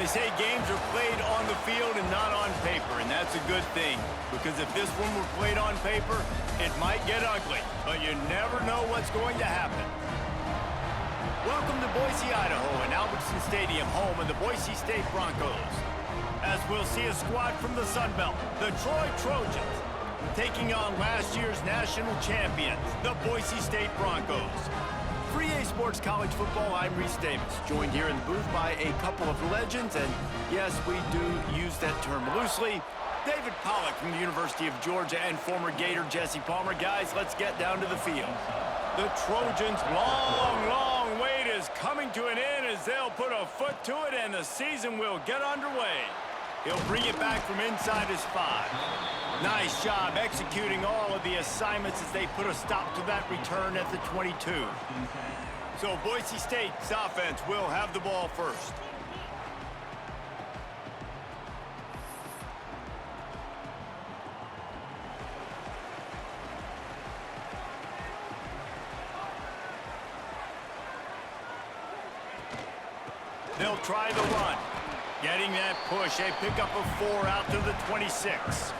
say games are played on the field and not on paper, and that's a good thing. Because if this one were played on paper, it might get ugly. But you never know what's going to happen. Welcome to Boise, Idaho, and Albertson Stadium, home of the Boise State Broncos. As we'll see a squad from the Sun Belt, the Troy Trojans, taking on last year's national champions, the Boise State Broncos. For EA Sports College Football, I'm Reese Davis, joined here in the booth by a couple of legends, and yes, we do use that term loosely. David Pollack from the University of Georgia and former Gator Jesse Palmer. Guys, let's get down to the field. The Trojans' long wait is coming to an end as they'll put a foot to it, and the season will get underway. He'll bring it back from inside his 5. Nice job executing all of the assignments as they put a stop to that return at the 22. So Boise State's offense will have the ball first. They'll try the run. Getting that push, a pickup of 4 out to the 26.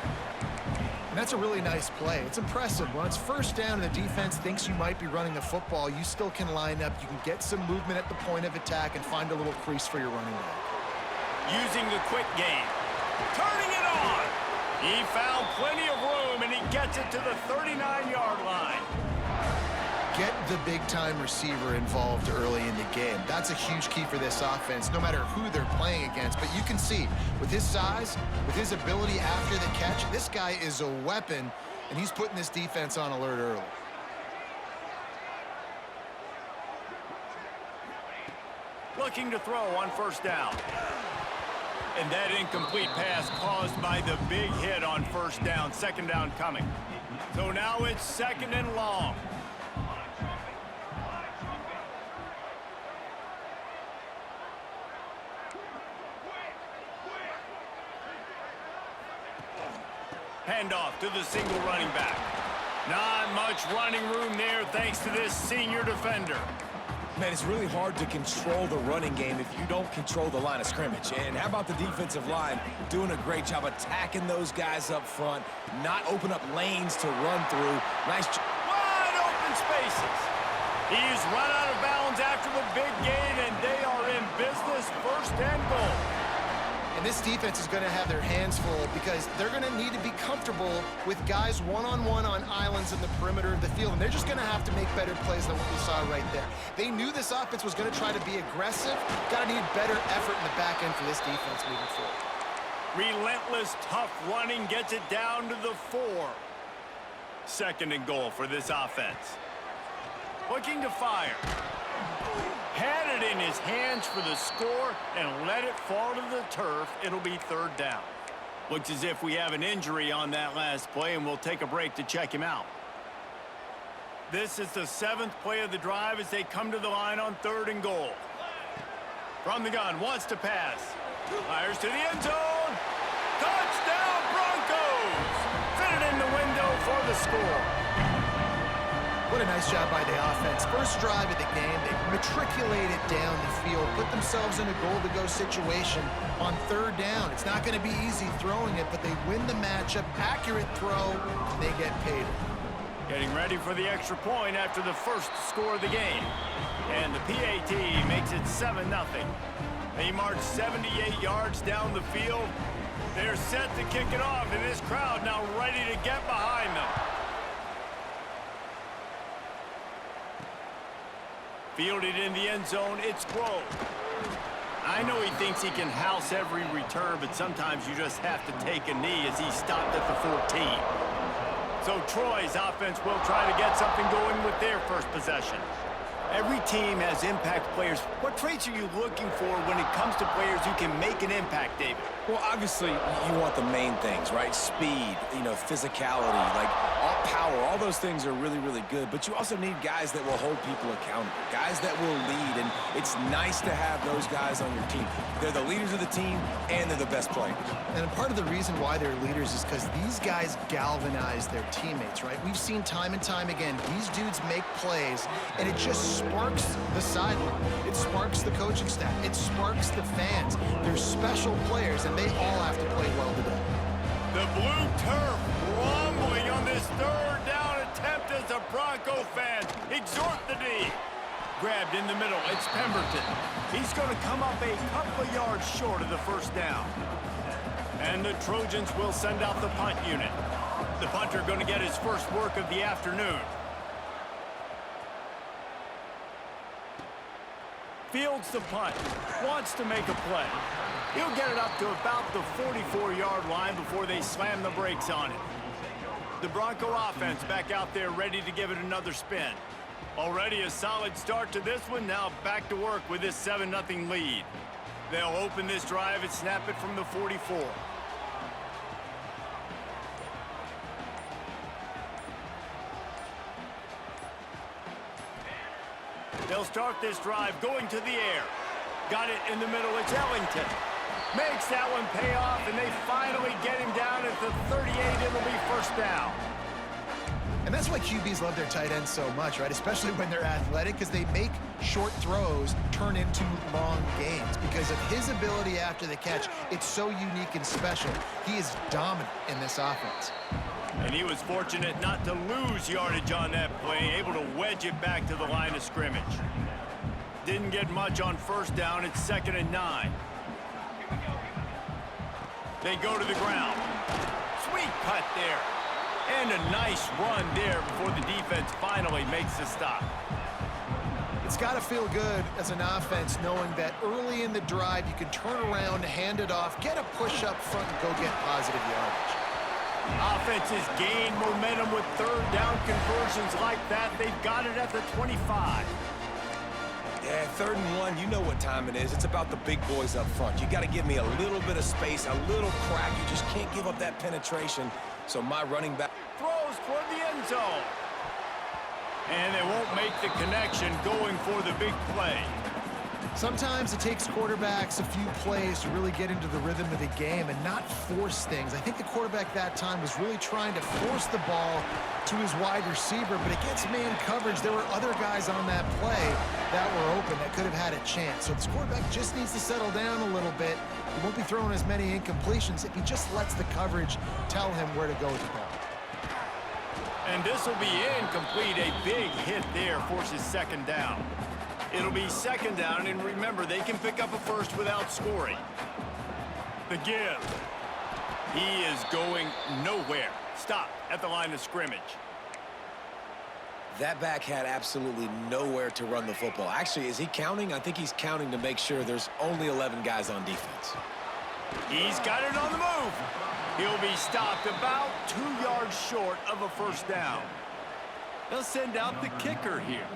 And that's a really nice play. It's impressive. When it's first down and the defense thinks you might be running the football, you still can line up. You can get some movement at the point of attack and find a little crease for your running back. Using the quick game. Turning it on. He found plenty of room, and he gets it to the 39-yard line. Get the big-time receiver involved early in the game. That's a huge key for this offense, no matter who they're playing against. But you can see, with his size, with his ability after the catch, this guy is a weapon, and he's putting this defense on alert early. Looking to throw on first down. And that incomplete pass caused by the big hit on first down. Second down coming. So now it's second and long. Handoff to the single running back. Not much running room there thanks to this senior defender. Man, it's really hard to control the running game if you don't control the line of scrimmage. And how about the defensive line doing a great job attacking those guys up front, not open up lanes to run through. Nice. Wide open spaces. He's run out of bounds after the big gain, and they are in business, first and goal. And this defense is going to have their hands full because they're going to need to be comfortable with guys one-on-one on islands in the perimeter of the field. And they're just going to have to make better plays than what we saw right there. They knew this offense was going to try to be aggressive. Got to need better effort in the back end for this defense moving forward. Relentless, tough running gets it down to the 4. Second and goal for this offense. Looking to fire. Had it in his hands for the score and let it fall to the turf. It'll be third down. Looks as if we have an injury on that last play, and we'll take a break to check him out. This is the 7th play of the drive as they come to the line on third and goal. From the gun, wants to pass. Fires to the end zone. Touchdown, Broncos! Fitted in the window for the score. What a nice job by the offense. First drive of the game, they matriculated down the field, put themselves in a goal-to-go situation on third down. It's not going to be easy throwing it, but they win the matchup. Accurate throw, and they get paid. Getting ready for the extra point after the first score of the game. And the PAT makes it 7-0. They march 78 yards down the field. They're set to kick it off, and this crowd now ready to get behind them. Fielded in the end zone, it's Grove. I know he thinks he can house every return, but sometimes you just have to take a knee as he stopped at the 14. So Troy's offense will try to get something going with their first possession. Every team has impact players. What traits are you looking for when it comes to players who can make an impact, David? Well, obviously, you want the main things, right? Speed, physicality. Like, all power, all those things are really, really good, but you also need guys that will hold people accountable, guys that will lead, and it's nice to have those guys on your team. They're the leaders of the team, and they're the best players. And part of the reason why they're leaders is because these guys galvanize their teammates, right? We've seen time and time again, these dudes make plays, and it just sparks the sideline. It sparks the coaching staff. It sparks the fans. They're special players, and they all have to play well today. The blue turf rumbling on this third down attempt as the Bronco fans exhort the D. Grabbed in the middle, it's Pemberton. He's going to come up a couple of yards short of the first down. And the Trojans will send out the punt unit. The punter going to get his first work of the afternoon. Fields the punt, wants to make a play. He'll get it up to about the 44-yard line before they slam the brakes on it. The Bronco offense back out there ready to give it another spin. Already a solid start to this one, now back to work with this 7-0 lead. They'll open this drive and snap it from the 44. They'll start this drive going to the air. Got it in the middle, it's Ellington. Makes that one pay off, and they finally get him down at the 38. It'll be first down. And that's why QBs love their tight ends so much, right? Especially when they're athletic, because they make short throws turn into long gains. Because of his ability after the catch, it's so unique and special. He is dominant in this offense. And he was fortunate not to lose yardage on that play, able to wedge it back to the line of scrimmage. Didn't get much on first down. It's 2nd and 9. They go to the ground. Sweet cut there. And a nice run there before the defense finally makes the stop. It's got to feel good as an offense knowing that early in the drive you can turn around, hand it off, get a push up front, and go get positive yardage. Offenses gain momentum with third down conversions like that. They've got it at the 25. Yeah, 3rd and 1, you know what time it is. It's about the big boys up front. You got to give me a little bit of space, a little crack. You just can't give up that penetration. So my running back throws toward the end zone. And they won't make the connection going for the big play. Sometimes it takes quarterbacks a few plays to really get into the rhythm of the game and not force things. I think the quarterback that time was really trying to force the ball to his wide receiver, but against man coverage, there were other guys on that play that were open that could have had a chance. So this quarterback just needs to settle down a little bit. He won't be throwing as many incompletions if he just lets the coverage tell him where to go with the ball. And this will be incomplete. A big hit there forces 2nd down. It'll be 2nd down, and remember, they can pick up a first without scoring. The give. He is going nowhere. Stop at the line of scrimmage. That back had absolutely nowhere to run the football. Actually, is he counting? I think he's counting to make sure there's only 11 guys on defense. He's got it on the move. He'll be stopped about 2 yards short of a first down. They'll send out the kicker here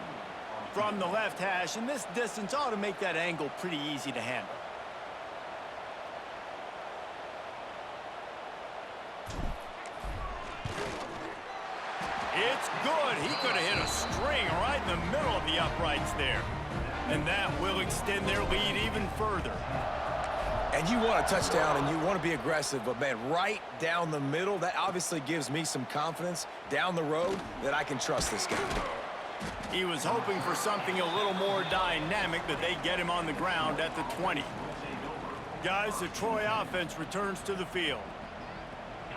from the left hash, and this distance ought to make that angle pretty easy to handle. It's good. He could have hit a string right in the middle of the uprights there. And that will extend their lead even further. And you want a touchdown and you want to be aggressive, but man, right down the middle, that obviously gives me some confidence down the road that I can trust this guy. He was hoping for something a little more dynamic, but they get him on the ground at the 20. Guys, the Troy offense returns to the field.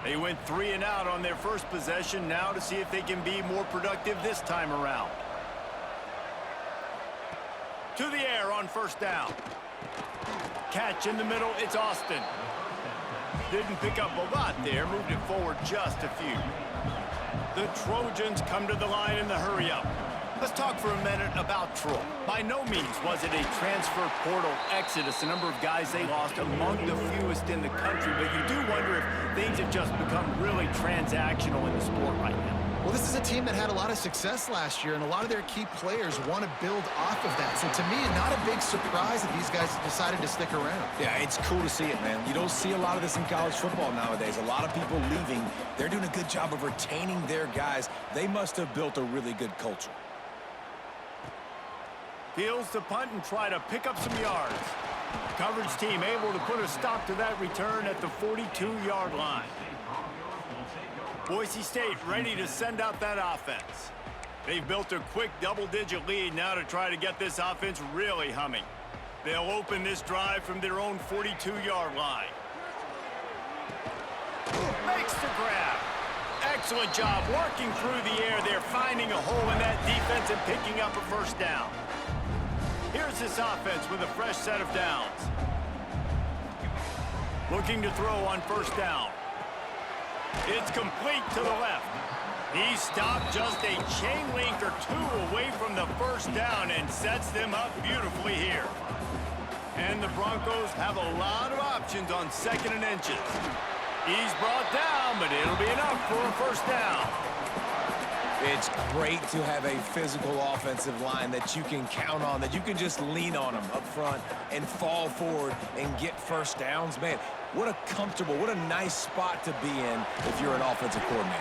They went 3 and out on their first possession, now to see if they can be more productive this time around. To the air on first down. Catch in the middle, it's Austin. Didn't pick up a lot there, moved it forward just a few. The Trojans come to the line in the hurry-up. Let's talk for a minute about Troy. By no means was it a transfer portal exodus, a number of guys they lost among the fewest in the country, but you do wonder if things have just become really transactional in the sport right now. Well, this is a team that had a lot of success last year, and a lot of their key players want to build off of that. So to me, not a big surprise that these guys decided to stick around. Yeah, it's cool to see it, man. You don't see a lot of this in college football nowadays. A lot of people leaving. They're doing a good job of retaining their guys. They must have built a really good culture. Fields to punt and try to pick up some yards. Coverage team able to put a stop to that return at the 42-yard line. Boise State ready to send out that offense. They've built a quick double-digit lead now to try to get this offense really humming. They'll open this drive from their own 42-yard line. Makes the grab. Excellent job working through the air there, finding a hole in that defense and picking up a first down. Here's this offense with a fresh set of downs. Looking to throw on first down. It's complete to the left. He stopped just a chain link or two away from the first down and sets them up beautifully here. And the Broncos have a lot of options on 2nd and inches. He's brought down, but it'll be enough for a first down. It's great to have a physical offensive line that you can count on, that you can just lean on them up front and fall forward and get first downs. Man, what a comfortable, what a nice spot to be in if you're an offensive coordinator.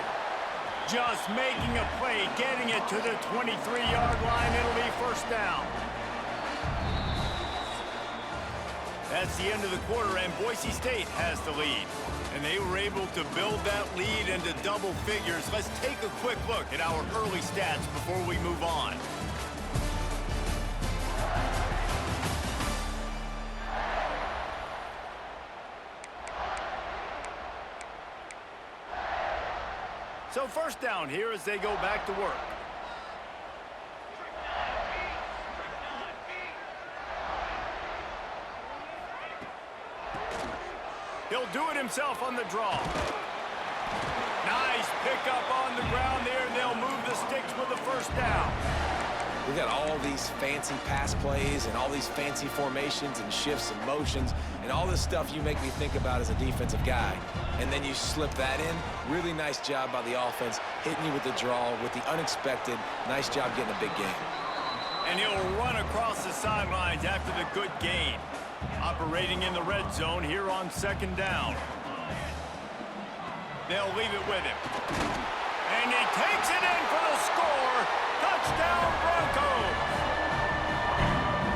Just making a play, getting it to the 23-yard line. It'll be first down. That's the end of the quarter, and Boise State has the lead. And they were able to build that lead into double figures. Let's take a quick look at our early stats before we move on. So first down here as they go back to work. He'll do it himself on the draw. Nice pickup on the ground there, and they'll move the sticks with the first down. We got all these fancy pass plays and all these fancy formations and shifts and motions and all this stuff you make me think about as a defensive guy. And then you slip that in. Really nice job by the offense, hitting you with the draw, with the unexpected. Nice job getting a big gain. And he'll run across the sidelines after the good gain. Operating in the red zone here on 2nd down. They'll leave it with him. And he takes it in for the score. Touchdown, Broncos!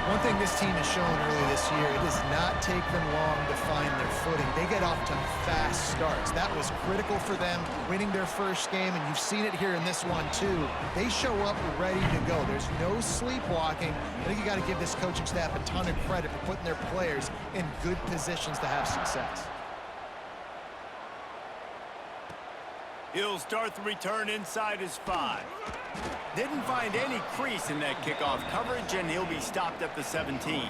One thing this team has shown early this year, it does not take them long to find their footing. They get off to fast starts. That was critical for them, winning their first game, and you've seen it here in this one too. They show up ready to go. There's no sleepwalking. I think you got to give this coaching staff a ton of credit for putting their players in good positions to have success. He'll start the return inside his 5. Didn't find any crease in that kickoff coverage, and he'll be stopped at the 17.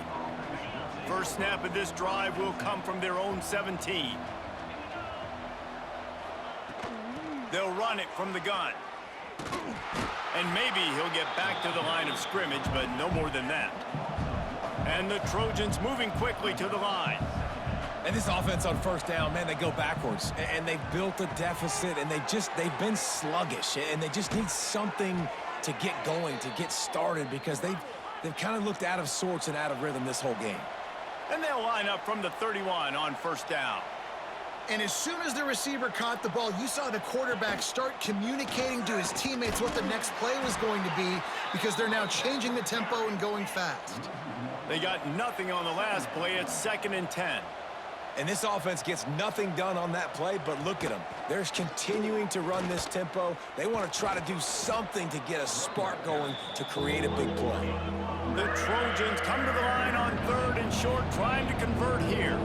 First snap of this drive will come from their own 17. They'll run it from the gun. And maybe he'll get back to the line of scrimmage, but no more than that. And the Trojans moving quickly to the line. And this offense on first down, man, they go backwards. And they've built a deficit, and they've been sluggish. And they just need something to get going, to get started, because they've kind of looked out of sorts and out of rhythm this whole game. And they'll line up from the 31 on first down. And as soon as the receiver caught the ball, you saw the quarterback start communicating to his teammates what the next play was going to be, because they're now changing the tempo and going fast. They got nothing on the last play. It's 2nd and 10. And this offense gets nothing done on that play, but look at them. They're continuing to run this tempo. They want to try to do something to get a spark going to create a big play. The Trojans come to the line on 3rd and short, trying to convert here.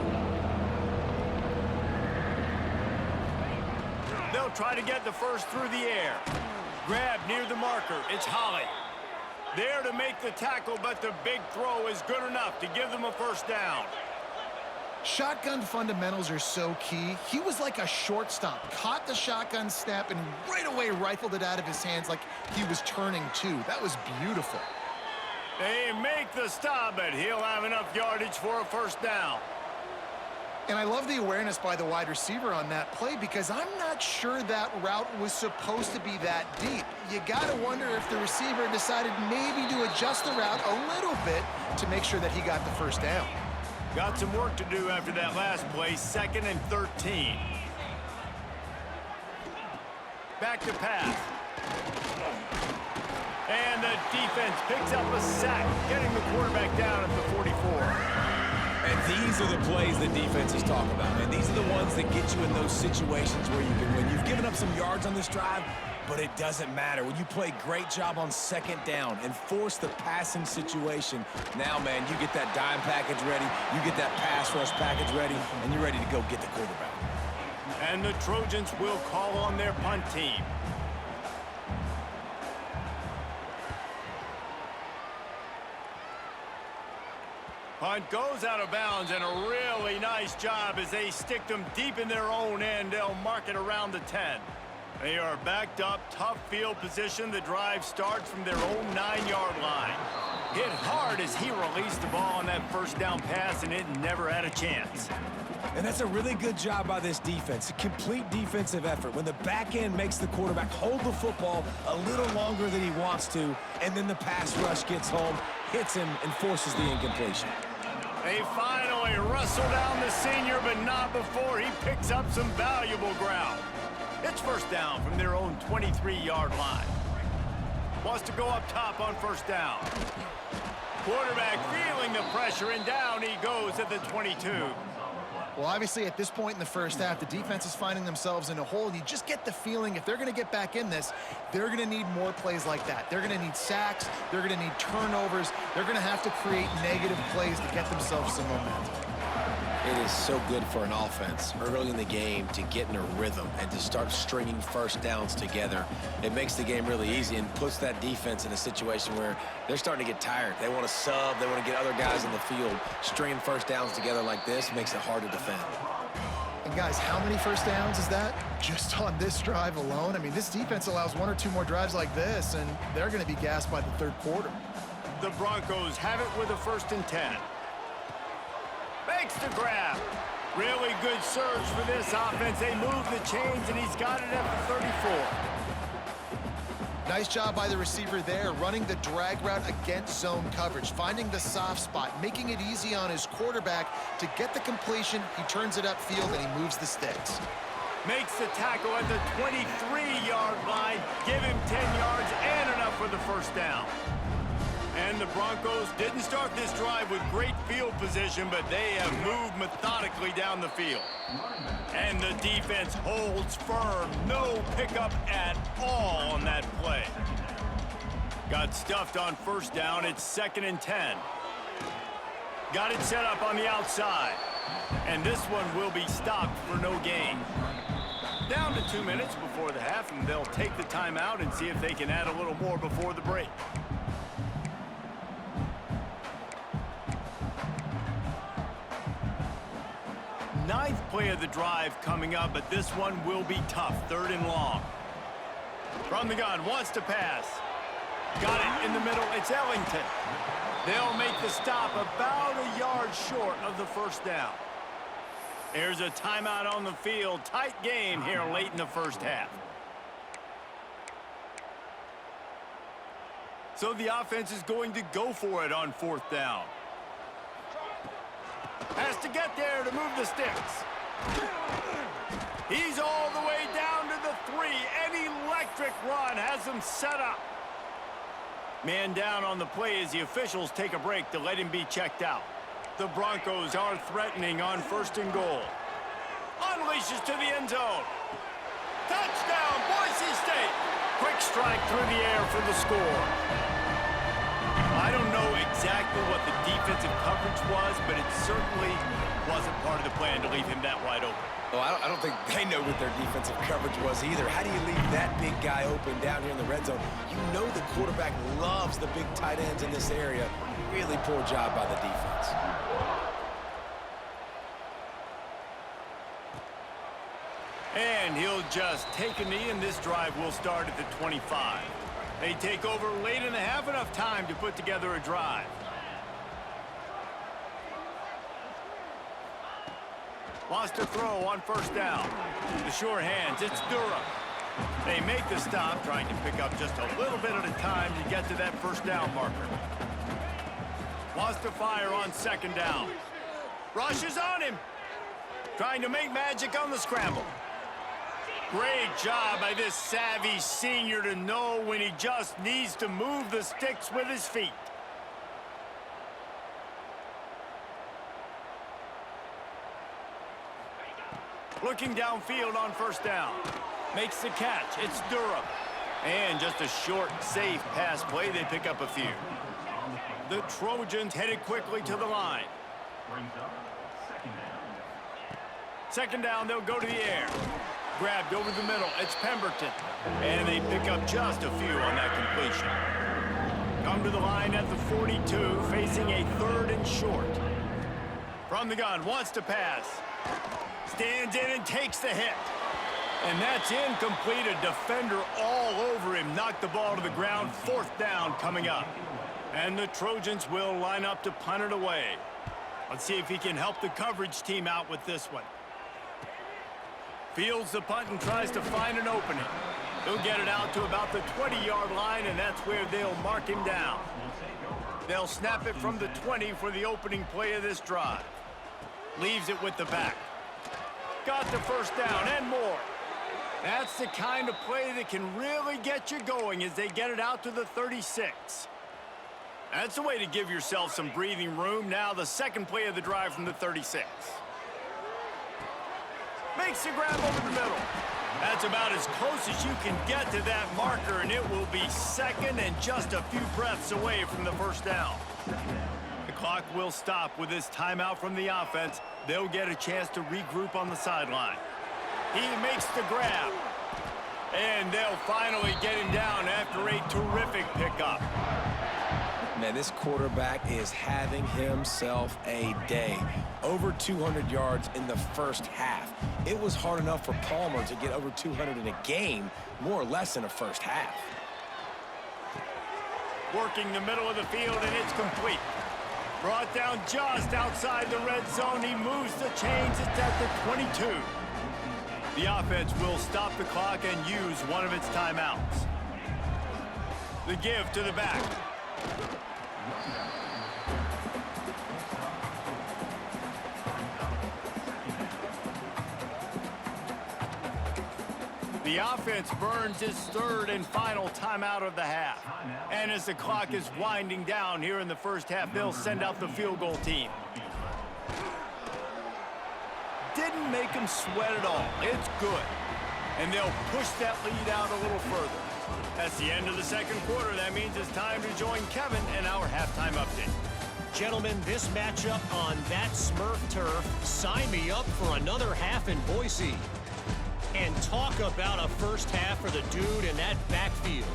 They'll try to get the first through the air. Grab near the marker. It's Holly. There to make the tackle, but the big throw is good enough to give them a first down. Shotgun fundamentals are so key. He was like a shortstop, caught the shotgun snap and right away rifled it out of his hands like he was turning too. That was beautiful. They make the stop, but he'll have enough yardage for a first down. And I love the awareness by the wide receiver on that play because I'm not sure that route was supposed to be that deep. You got to wonder if the receiver decided maybe to adjust the route a little bit to make sure that he got the first down. Got some work to do after that last play, 2nd and 13. Back to pass. And the defense picks up a sack, getting the quarterback down at the 44. And these are the plays that defenses talk about, man. These are the ones that get you in those situations where you can win. You've given up some yards on this drive, but it doesn't matter. When you play great job on 2nd down and force the passing situation, now, man, you get that dime package ready, you get that pass rush package ready, and you're ready to go get the quarterback. And the Trojans will call on their punt team. Punt goes out of bounds, and a really nice job as they stick them deep in their own end. They'll mark it around the 10. They are backed up, tough field position. The drive starts from their own 9-yard line. Hit hard as he released the ball on that first down pass, and it never had a chance. And that's a really good job by this defense. A complete defensive effort. When the back end makes the quarterback hold the football a little longer than he wants to, and then the pass rush gets home, hits him, and forces the incompletion. They finally wrestle down the senior, but not before he picks up some valuable ground. It's first down from their own 23-yard line. Wants to go up top on first down. Quarterback feeling the pressure, and down he goes at the 22. Well, obviously, at this point in the first half, the defense is finding themselves in a hole. You just get the feeling if they're going to get back in this, they're going to need more plays like that. They're going to need sacks. They're going to need turnovers. They're going to have to create negative plays to get themselves some momentum. It is so good for an offense early in the game to get in a rhythm and to start stringing first downs together. It makes the game really easy and puts that defense in a situation where they're starting to get tired. They want to sub. They want to get other guys in the field. Stringing first downs together like this makes it hard to defend. And guys, how many first downs is that? Just on this drive alone? I mean, this defense allows 1 or 2 more drives like this, and they're going to be gassed by the third quarter. The Broncos have it with a 1st and 10. Makes the grab. Really good surge for this offense. They move the chains, and he's got it at the 34. Nice job by the receiver there, running the drag route against zone coverage, finding the soft spot, making it easy on his quarterback to get the completion. He turns it upfield, and he moves the sticks. Makes the tackle at the 23-yard line. Give him 10 yards and enough for the first down. And the Broncos didn't start this drive with great field position, but they have moved methodically down the field. And the defense holds firm. No pickup at all on that play. Got stuffed on first down. It's 2nd and 10. Got it set up on the outside. And this one will be stopped for no gain. Down to 2 minutes before the half, and they'll take the timeout and see if they can add a little more before the break. Ninth play of the drive coming up, but this one will be tough. 3rd and long. From the gun, wants to pass. Got it in the middle. It's Ellington. They'll make the stop about a yard short of the first down. There's a timeout on the field. Tight game here late in the first half. So the offense is going to go for it on 4th down. Has to get there to move the sticks. He's all the way down to the 3. An electric run has him set up. Man down on the play as the officials take a break to let him be checked out. The Broncos are threatening on 1st and goal. Unleashes to the end zone. Touchdown, Boise State. Quick strike through the air for the score. I don't know exactly what the defensive coverage was, but it certainly wasn't part of the plan to leave him that wide open. Well, I don't think they know what their defensive coverage was either. How do you leave that big guy open down here in the red zone? You know the quarterback loves the big tight ends in this area. Really poor job by the defense. And he'll just take a knee, and this drive will start at the 25. They take over late in the half, enough time to put together a drive. Wants to throw on first down. The sure hands, it's Durham. They make the stop, trying to pick up just a little bit at a time to get to that first down marker. Wants to fire on second down. Rushes on him. Trying to make magic on the scramble. Great job by this savvy senior to know when he just needs to move the sticks with his feet. Looking downfield on first down. Makes the catch. It's Durham. And just a short, safe pass play. They pick up a few. The Trojans headed quickly to the line. Second down, they'll go to the air. Grabbed over the middle. It's Pemberton. And they pick up just a few on that completion. Come to the line at the 42, facing a 3rd and short. From the gun, wants to pass. Stands in and takes the hit. And that's incomplete. A defender all over him. Knocked the ball to the ground. 4th down coming up. And the Trojans will line up to punt it away. Let's see if he can help the coverage team out with this one. Fields the punt and tries to find an opening. He'll get it out to about the 20-yard line, and that's where they'll mark him down. They'll snap it from the 20 for the opening play of this drive. Leaves it with the back. Got the first down and more. That's the kind of play that can really get you going as they get it out to the 36. That's the way to give yourself some breathing room. Now the second play of the drive from the 36. Makes the grab over the middle. That's about as close as you can get to that marker, and it will be second and just a few breaths away from the first down. The clock will stop with this timeout from the offense. They'll get a chance to regroup on the sideline. He makes the grab. And they'll finally get him down after a terrific pickup. Man, this quarterback is having himself a day. Over 200 yards in the first half. It was hard enough for Palmer to get over 200 in a game, more or less in a first half. Working the middle of the field, and it's complete. Brought down just outside the red zone. He moves the chains. It's at the 22. The offense will stop the clock and use one of its timeouts. The give to the back. The offense burns its 3rd and final timeout of the half. And as the clock is winding down here in the first half, they'll send out the field goal team. Didn't make them sweat at all. It's good. And they'll push that lead out a little further. That's the end of the second quarter. That means it's time to join Kevin in our halftime update. Gentlemen, this matchup on that Smurf turf, sign me up for another half in Boise. And talk about a first half for the dude in that backfield.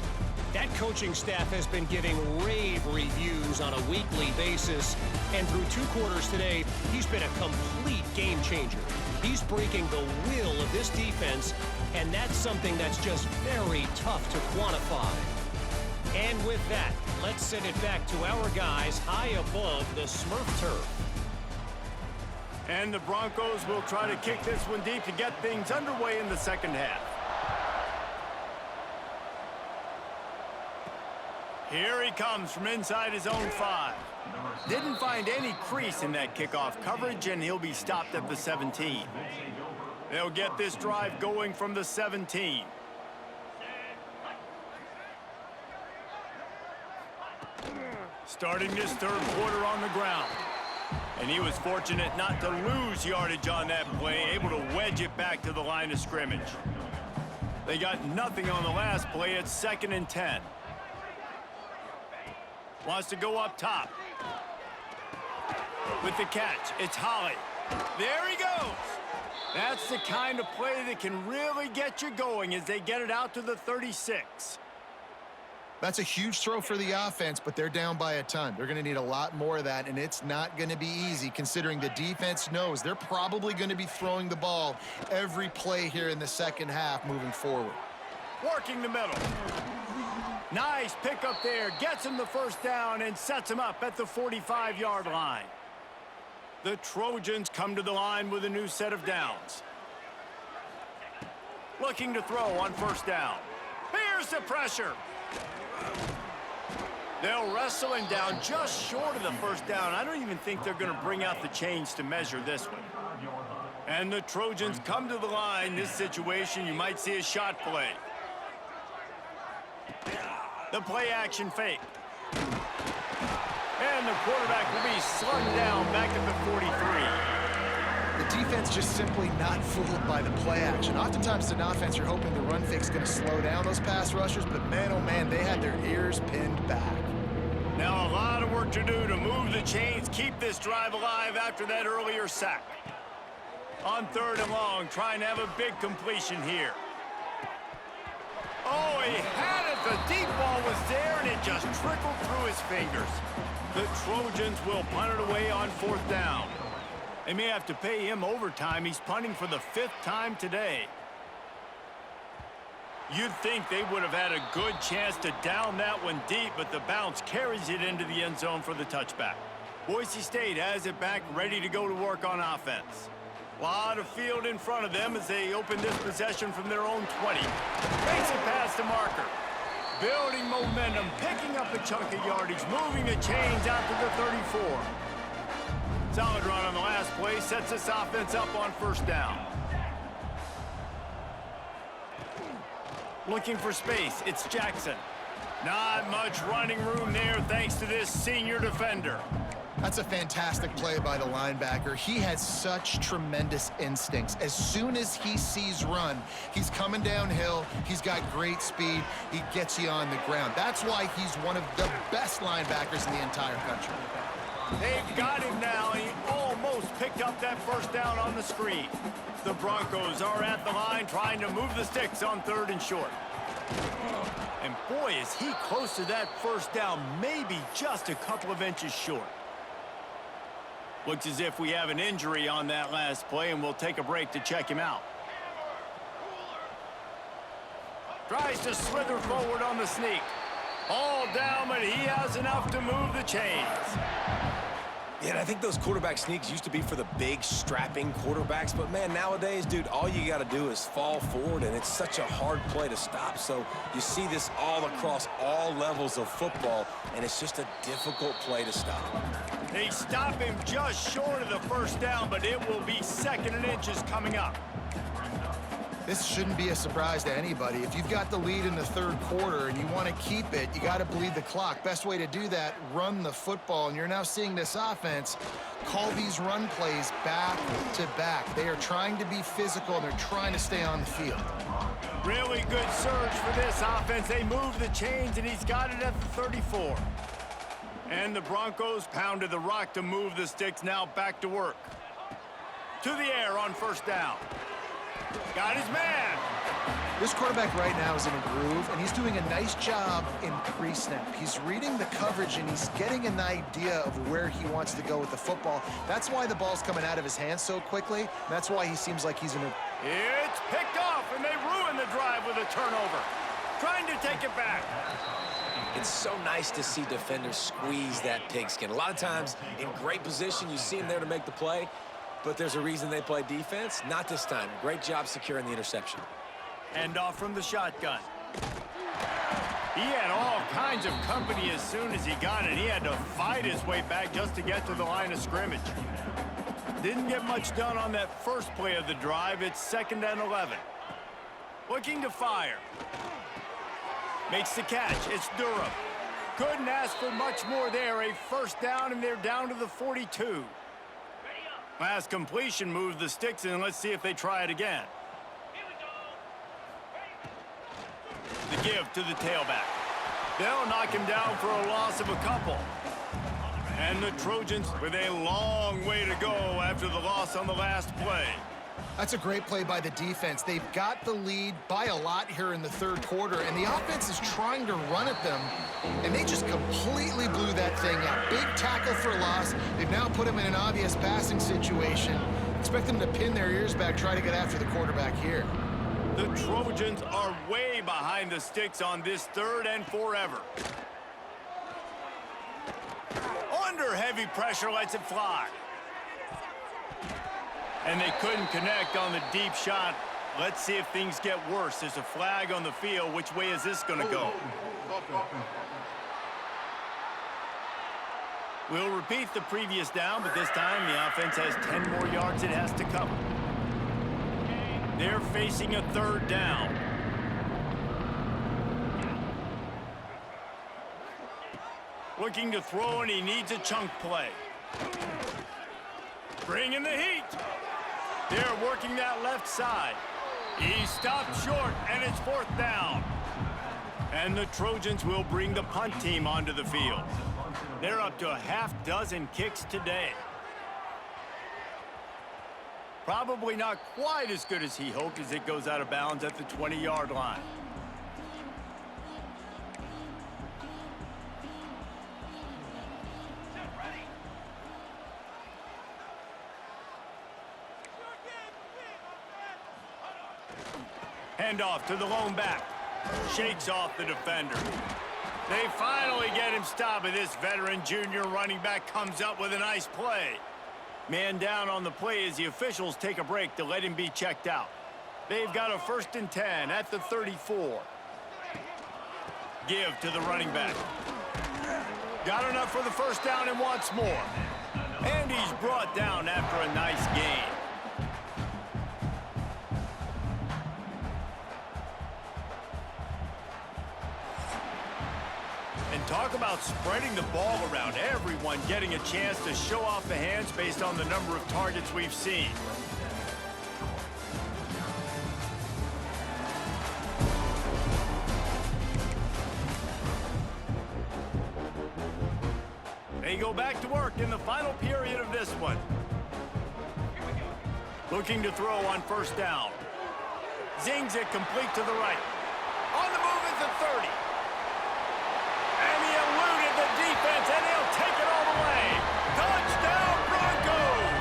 That coaching staff has been giving rave reviews on a weekly basis. And through 2 quarters today, he's been a complete game changer. He's breaking the will of this defense, and that's something that's just very tough to quantify. And with that, let's send it back to our guys high above the Smurf turf. And the Broncos will try to kick this one deep to get things underway in the second half. Here he comes from inside his own 5. Didn't find any crease in that kickoff coverage, and he'll be stopped at the 17. They'll get this drive going from the 17. Starting this third quarter on the ground. And he was fortunate not to lose yardage on that play, able to wedge it back to the line of scrimmage. They got nothing on the last play. It's 2nd and 10. Wants to go up top. With the catch, it's Holly. There he goes. That's the kind of play that can really get you going as they get it out to the 36. That's a huge throw for the offense, but they're down by a ton. They're going to need a lot more of that, and it's not going to be easy considering the defense knows they're probably going to be throwing the ball every play here in the second half moving forward. Working the middle. Nice pickup there. Gets him the first down and sets him up at the 45-yard line. The Trojans come to the line with a new set of downs. Looking to throw on first down. Here's the pressure. They'll wrestle him down just short of the first down. I don't even think they're going to bring out the chains to measure this one. And the Trojans come to the line. This situation, you might see a shot play. The play action fake. And the quarterback will be slung down back at the 43. The defense just simply not fooled by the play action. Oftentimes in offense, you're hoping the run fake's going to slow down those pass rushers, but man, oh man, they had their ears pinned back. Now a lot of work to do to move the chains, keep this drive alive after that earlier sack. On 3rd and long, trying to have a big completion here. Oh, he had it. The deep ball was there, and it just trickled through his fingers. The Trojans will punt it away on 4th down. They may have to pay him overtime. He's punting for the 5th time today. You'd think they would have had a good chance to down that one deep, but the bounce carries it into the end zone for the touchback. Boise State has it back, ready to go to work on offense. A lot of field in front of them as they open this possession from their own 20. Makes it past the marker. Building momentum, picking up a chunk of yardage, moving the chains out to the 34. Solid run on the last play, sets this offense up on 1st down. Looking for space, it's Jackson. Not much running room there thanks to this senior defender. That's a fantastic play by the linebacker. He has such tremendous instincts. As soon as he sees run, he's coming downhill. He's got great speed. He gets you on the ground. That's why he's one of the best linebackers in the entire country. They've got him now, and he almost picked up that first down on the screen. The Broncos are at the line trying to move the sticks on 3rd and short. And boy, is he close to that first down, maybe just a couple of inches short. Looks as if we have an injury on that last play, and we'll take a break to check him out. Tries to slither forward on the sneak. All down, but he has enough to move the chains. Yeah, and I think those quarterback sneaks used to be for the big, strapping quarterbacks. But, man, nowadays, dude, all you got to do is fall forward, and it's such a hard play to stop. So you see this all across all levels of football, and it's just a difficult play to stop. They stop him just short of the first down, but it will be 2nd and inches coming up. This shouldn't be a surprise to anybody. If you've got the lead in the 3rd quarter and you want to keep it, you got to bleed the clock. Best way to do that, run the football. And you're now seeing this offense call these run plays back to back. They are trying to be physical, and they're trying to stay on the field. Really good surge for this offense. They move the chains, and he's got it at the 34. And the Broncos pounded the rock to move the sticks, now back to work. To the air on 1st down. Got his man. This quarterback right now is in a groove, and he's doing a nice job in pre-snap. He's reading the coverage, and he's getting an idea of where he wants to go with the football. That's why the ball's coming out of his hands so quickly. That's why he seems like he's in a... It's picked off, and they ruin the drive with a turnover. Trying to take it back. It's so nice to see defenders squeeze that pigskin. A lot of times, in great position, you see them there to make the play, but there's a reason they play defense. Not this time. Great job securing the interception. And off from the shotgun. He had all kinds of company as soon as he got it. He had to fight his way back just to get to the line of scrimmage. Didn't get much done on that first play of the drive. It's 2nd and 11. Looking to fire. Makes the catch. It's Durham. Couldn't ask for much more there. A first down, and they're down to the 42. Last completion moves the sticks, and let's see if they try it again. The give to the tailback. They'll knock him down for a loss of a couple. And the Trojans with a long way to go after the loss on the last play. That's a great play by the defense. They've got the lead by a lot here in the 3rd quarter, and the offense is trying to run at them, and they just completely blew that thing up. Big tackle for loss. They've now put them in an obvious passing situation. Expect them to pin their ears back, try to get after the quarterback here. The Trojans are way behind the sticks on this 3rd and forever. Under heavy pressure, lets it fly. And they couldn't connect on the deep shot. Let's see if things get worse. There's a flag on the field. Which way is this going to go? We'll repeat the previous down, but this time the offense has 10 more yards it has to cover. They're facing a third down. Looking to throw, and he needs a chunk play. Bringing the heat. They're working that left side. He stopped short, and it's fourth down. And the Trojans will bring the punt team onto the field. They're up to a half-dozen kicks today. Probably not quite as good as he hoped as it goes out of bounds at the 20-yard line. Handoff to the lone back. Shakes off the defender. They finally get him stopped, and this veteran junior running back comes up with a nice play. Man down on the play as the officials take a break to let him be checked out. They've got a 1st and 10 at the 34. Give to the running back. Got enough for the first down and wants more. And he's brought down after a nice gain. And talk about spreading the ball around. Everyone getting a chance to show off the hands based on the number of targets we've seen. They go back to work in the final period of this one. Looking to throw on first down. Zings it complete to the right. On the move is the 30. And he eluded the defense, and he'll take it all the way. Touchdown, Broncos!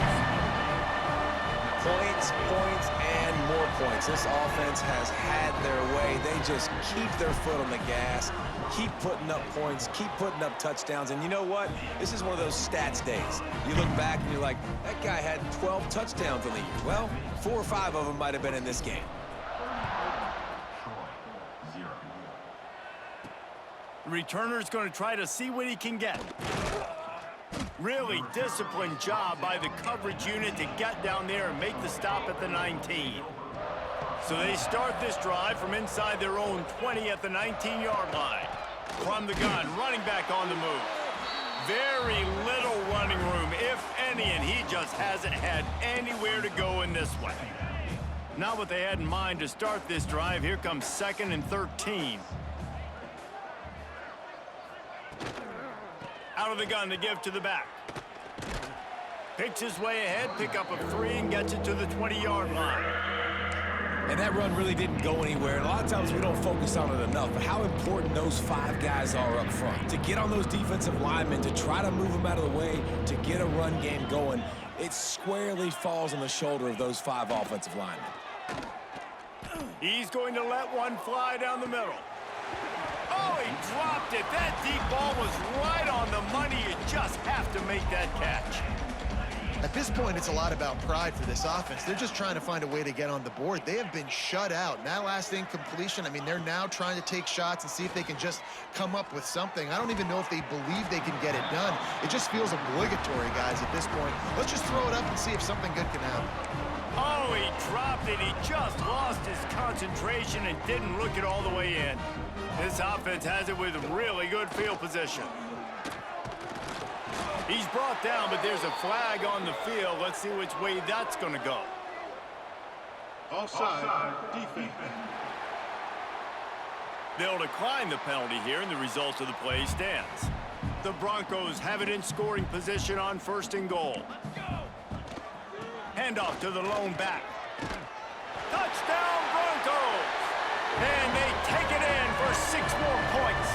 Points, points, and more points. This offense has had their way. They just keep their foot on the gas, keep putting up points, keep putting up touchdowns. And you know what? This is one of those stats days. You look back and you're like, that guy had 12 touchdowns on the year. Well, 4 or 5 of them might have been in this game. The returner's going to try to see what he can get. Really disciplined job by the coverage unit to get down there and make the stop at the 19. So they start this drive from inside their own 20 at the 19-yard line. From the gun, running back on the move. Very little running room, if any, and he just hasn't had anywhere to go in this one. Not what they had in mind to start this drive. Here comes 2nd and 13. Out of the gun to give to the back. Picks his way ahead, pick up of 3, and gets it to the 20-yard line. And that run really didn't go anywhere. And a lot of times we don't focus on it enough, but how important those 5 guys are up front. To get on those defensive linemen, to try to move them out of the way, to get a run game going, it squarely falls on the shoulder of those 5 offensive linemen. He's going to let one fly down the middle. Oh, he dropped it. That deep ball was right on the money. You just have to make that catch. At this point, it's a lot about pride for this offense. They're just trying to find a way to get on the board. They have been shut out. And that last incompletion, I mean, they're now trying to take shots and see if they can just come up with something. I don't even know if they believe they can get it done. It just feels obligatory, guys, at this point. Let's just throw it up and see if something good can happen. Oh, he dropped it. He just lost his concentration and didn't look it all the way in. This offense has it with really good field position. He's brought down, but there's a flag on the field. Let's see which way that's going to go. Offside, defense. They'll decline the penalty here, and the result of the play stands. The Broncos have it in scoring position on 1st and goal. Handoff to the lone back. Touchdown, Broncos! And they take it in for 6 more points.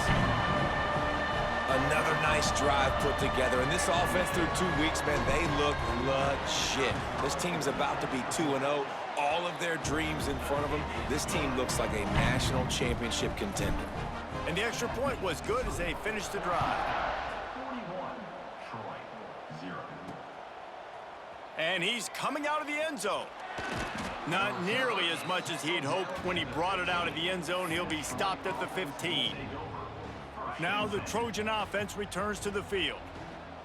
Another nice drive put together. And this offense through 2 weeks, man, they look legit. This team's about to be 2-0. All of their dreams in front of them. This team looks like a national championship contender. And the extra point was good as they finished the drive. And he's coming out of the end zone. Not nearly as much as he'd hoped when he brought it out of the end zone. He'll be stopped at the 15. Now the Trojan offense returns to the field.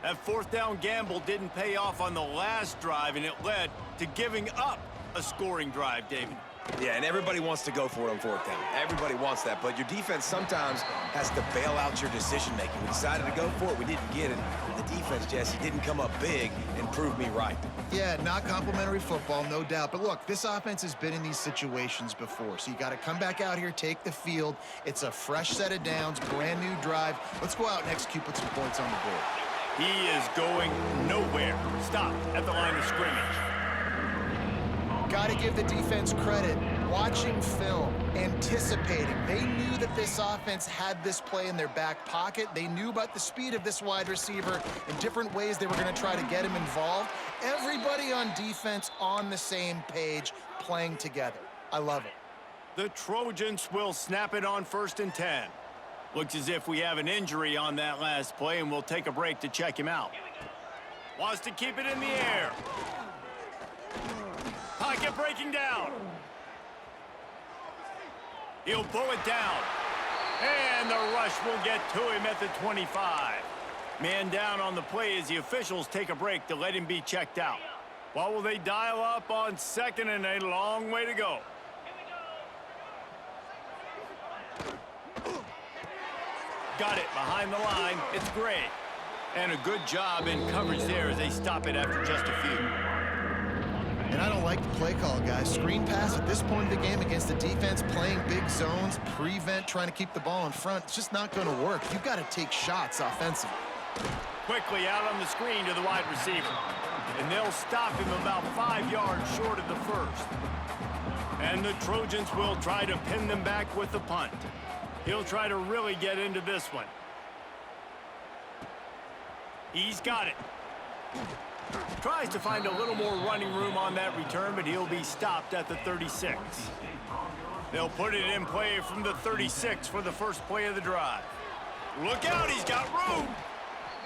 That fourth down gamble didn't pay off on the last drive, and it led to giving up a scoring drive, David. Yeah, and everybody wants to go for it on fourth down. Everybody wants that, but your defense sometimes has to bail out your decision-making. We decided to go for it. We didn't get it. The defense, Jesse, didn't come up big and prove me right. Yeah, not complimentary football, no doubt. But look, this offense has been in these situations before, so you got to come back out here, take the field. It's a fresh set of downs, brand new drive. Let's go out and execute, put some points on the board. He is going nowhere. Stopped at the line of scrimmage. Got to give the defense credit. Watching film, anticipating. They knew that this offense had this play in their back pocket. They knew about the speed of this wide receiver and different ways they were going to try to get him involved. Everybody on defense on the same page, playing together. I love it. The Trojans will snap it on 1st and 10. Looks as if we have an injury on that last play, and we'll take a break to check him out. Wants to keep it in the air. Pocket breaking down. He'll pull it down. And the rush will get to him at the 25. Man down on the play as the officials take a break to let him be checked out. What will they dial up on 2nd and a long way to go? Got it behind the line. It's Gray. And a good job in coverage there as they stop it after just a few. And I don't like the play call, guys. Screen pass at this point of the game against the defense, playing big zones, prevent, trying to keep the ball in front. It's just not going to work. You've got to take shots offensively. Quickly out on the screen to the wide receiver. And they'll stop him about 5 yards short of the first. And the Trojans will try to pin them back with the punt. He'll try to really get into this one. He's got it. Tries to find a little more running room on that return, but he'll be stopped at the 36. They'll put it in play from the 36 for the first play of the drive. Look out, he's got room.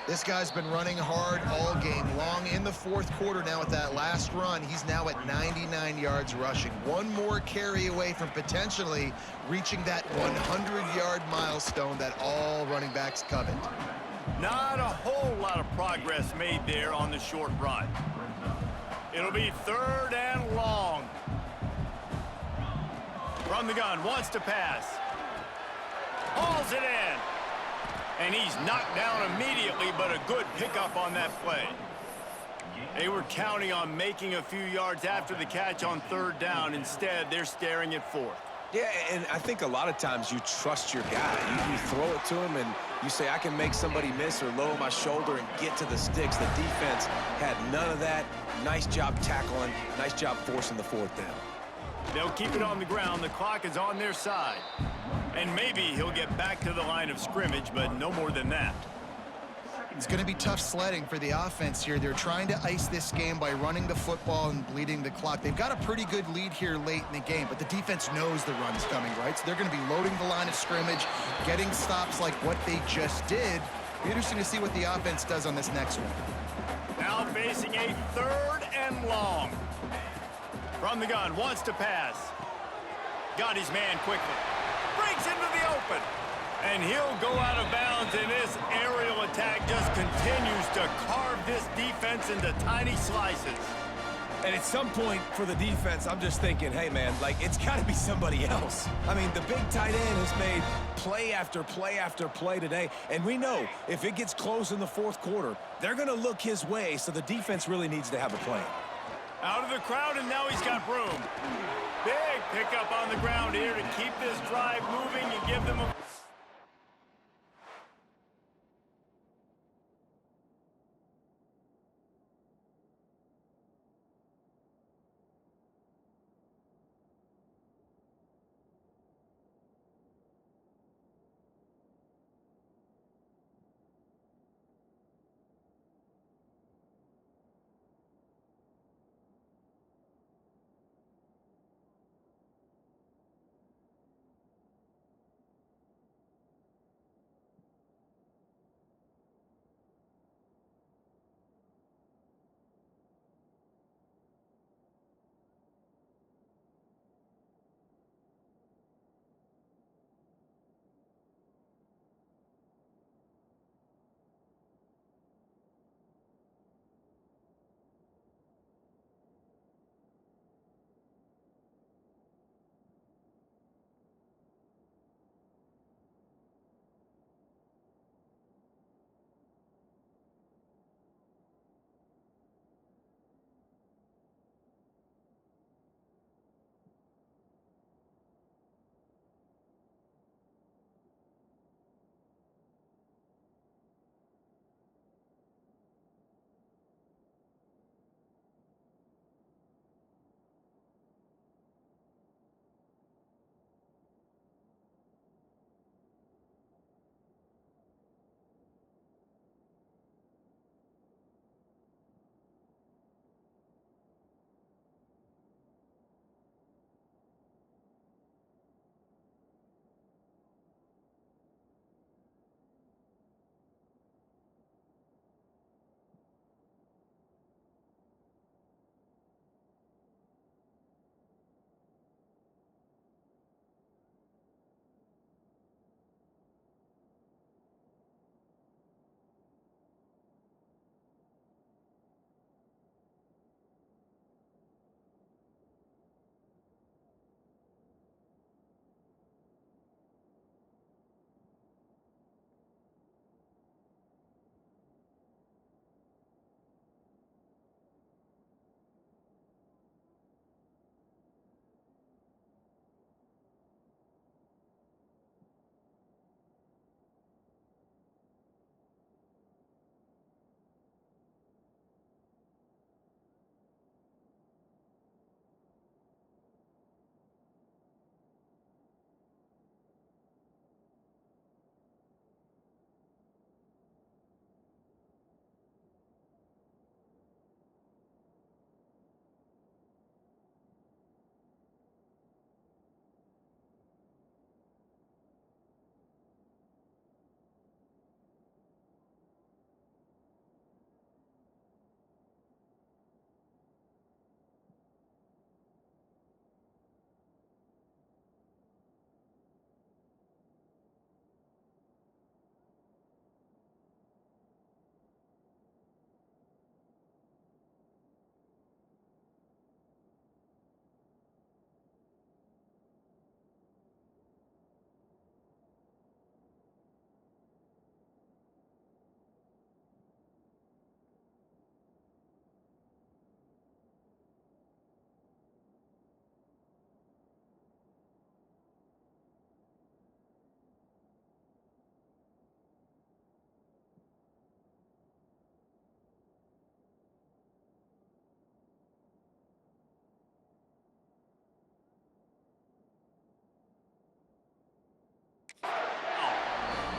This guy's been running hard all game long. In the fourth quarter now with that last run, he's now at 99 yards rushing. One more carry away from potentially reaching that 100-yard milestone that all running backs covet. Not a whole lot of progress made there on the short run. It'll be 3rd and long. From the gun, wants to pass. Hauls it in. And he's knocked down immediately, but a good pickup on that play. They were counting on making a few yards after the catch on 3rd down. Instead, they're staring at 4th. Yeah, and I think a lot of times you trust your guy. You throw it to him, and you say, I can make somebody miss or lower my shoulder and get to the sticks. The defense had none of that. Nice job tackling. Nice job forcing the 4th down. They'll keep it on the ground. The clock is on their side. And maybe he'll get back to the line of scrimmage, but no more than that. It's going to be tough sledding for the offense here. They're trying to ice this game by running the football and bleeding the clock. They've got a pretty good lead here late in the game, but the defense knows the run's coming, right? So they're going to be loading the line of scrimmage, getting stops like what they just did. Be interesting to see what the offense does on this next one. Now facing a 3rd and long. From the gun, wants to pass. Got his man quickly. Breaks into the open. And he'll go out of bounds, and this aerial attack just continues to carve this defense into tiny slices. And at some point for the defense, I'm just thinking, hey, man, like, it's got to be somebody else. I mean, the big tight end has made play after play after play today. And we know if it gets close in the 4th quarter, they're going to look his way, so the defense really needs to have a plan. Out of the crowd, and now he's got room. Big pickup on the ground here to keep this drive moving and give them a...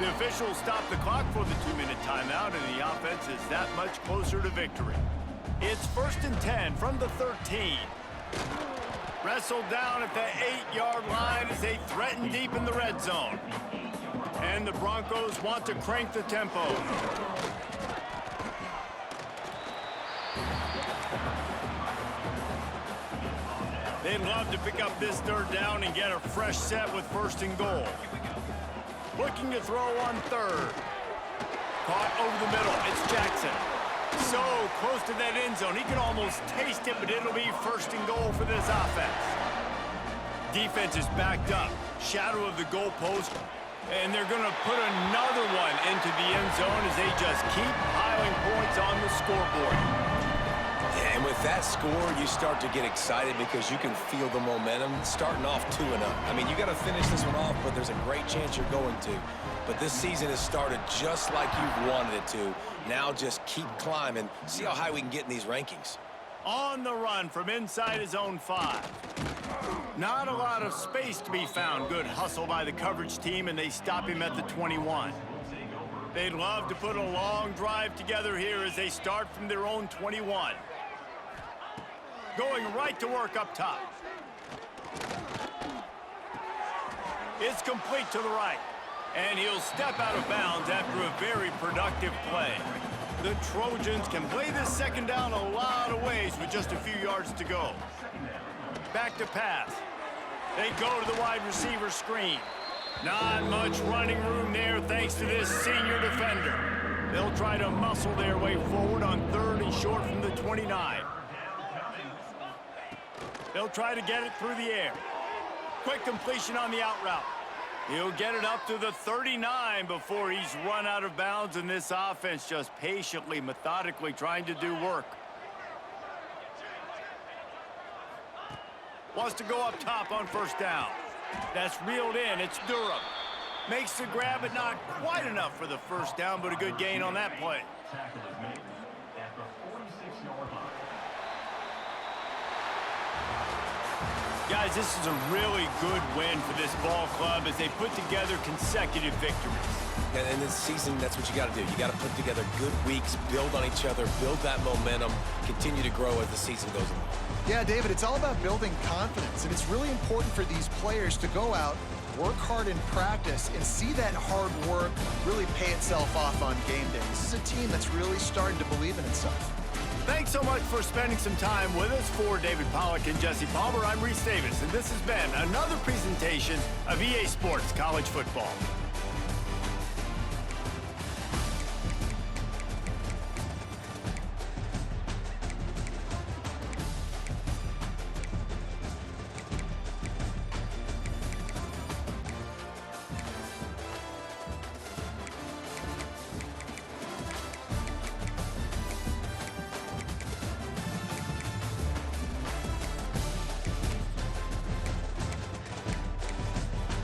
The officials stopped the clock for the 2-minute timeout, and the offense is that much closer to victory. It's 1st and 10 from the 13. Wrestled down at the 8-yard line as they threaten deep in the red zone. And the Broncos want to crank the tempo. They'd love to pick up this 3rd down and get a fresh set with 1st and goal. Looking to throw on 3rd. Caught over the middle. It's Jackson. So close to that end zone. He can almost taste it, but it'll be 1st and goal for this offense. Defense is backed up. Shadow of the goalpost. And they're going to put another one into the end zone as they just keep piling points on the scoreboard. And with that score, you start to get excited because you can feel the momentum starting off 2-0. I mean, you got to finish this one off, but there's a great chance you're going to. But this season has started just like you've wanted it to. Now just keep climbing. See how high we can get in these rankings. On the run from inside his own 5. Not a lot of space to be found. Good hustle by the coverage team, and they stop him at the 21. They'd love to put a long drive together here as they start from their own 21. Going right to work up top. It's complete to the right. And he'll step out of bounds after a very productive play. The Trojans can play this 2nd down a lot of ways with just a few yards to go. Back to pass. They go to the wide receiver screen. Not much running room there thanks to this senior defender. They'll try to muscle their way forward on 3rd and short from the 29. They'll try to get it through the air. Quick completion on the out route. He'll get it up to the 39 before he's run out of bounds, and this offense just patiently, methodically trying to do work. Wants to go up top on 1st down. That's reeled in. It's Durham. Makes the grab, but not quite enough for the 1st down, but a good gain on that play. Guys, this is a really good win for this ball club as they put together consecutive victories. And in this season, that's what you got to do. You got to put together good weeks, build on each other, build that momentum, continue to grow as the season goes along. Yeah, David, it's all about building confidence, and it's really important for these players to go out, work hard in practice, and see that hard work really pay itself off on game day. This is a team that's really starting to believe in itself. Thanks so much for spending some time with us. For David Pollack and Jesse Palmer, I'm Reese Davis, and this has been another presentation of EA Sports College Football.